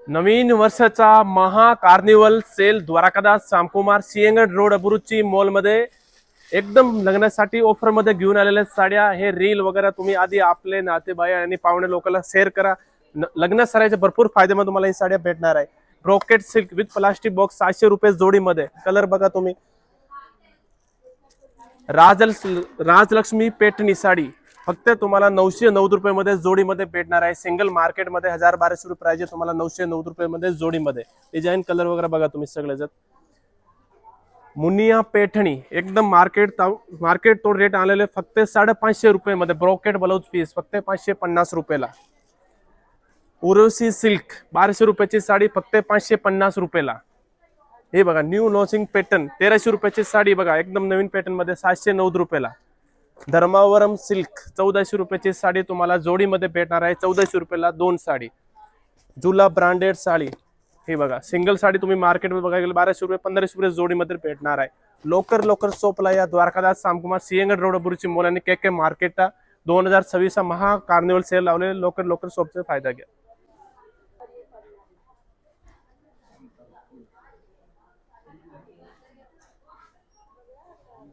नवीन वर्षाचा महा carnival sale Dwarkadas Samkumar Sinhagad road Abhiruchi mall मध्ये एकदम लग्नासाठी ऑफर मध्ये घेऊन आलेल्या साड्या. हे रील वगैरे तुम्ही आधी आपले नातेबाई आणि पाहुणे लोकांना शेअर करा. लग्न सरायचे भरपूर फायदे मध्ये तुम्हाला ही साड्या भेटणार आहे. Brocade silk with plastic box 700 रुपये जोडीमध्ये. कलर बघा तुम्ही. राजलक्ष्मी पेटणी साडी फक्त तुम्हाला 990 रुपये मध्ये जोडीमध्ये भेटणार आहे. सिंगल मार्केटमध्ये 1200 रुपये प्राइस आहे, तुम्हाला 990 रुपये मध्ये जोडीमध्ये. डिझाईन कलर वगैरे बघा तुम्ही सगळे जर. मुनिया पेठणी एकदम मार्केट तोड रेट आलेले फक्त 550 रुपये मध्ये. ब्रोकेट ब्लाउज पीस फक्त 550 रुपयाला. उर्वशी सिल्क 1200 रुपयाची साडी फक्त 550 रुपयाला. हे बघा न्यू लॉन्चिंग पॅटर्न 1300 रुपयाची साडी बघा एकदम नवीन पॅटर्न मध्ये 790 रुपयाला. धर्मावरम सिल्क 1400 रुपयाची साडी तुम्हाला जोडीमध्ये भेटणार आहे. 1400 रुपयाला 2 साडी. जुला ब्रँडेड साडी हे बघा. सिंगल साडी तुम्ही मार्केटमध्ये बघायला गेलं 1200 रुपये 1500 रुपये जोडीमध्ये भेटणार आहे. लोकर सोपला या द्वारकादास सामकुमार सिंहगड रोड अबुरुची मॉल आणि के मार्केटचा 2026 महा कार्निवल सेल लावलेले. लोकर सोपचा फायदा घ्या.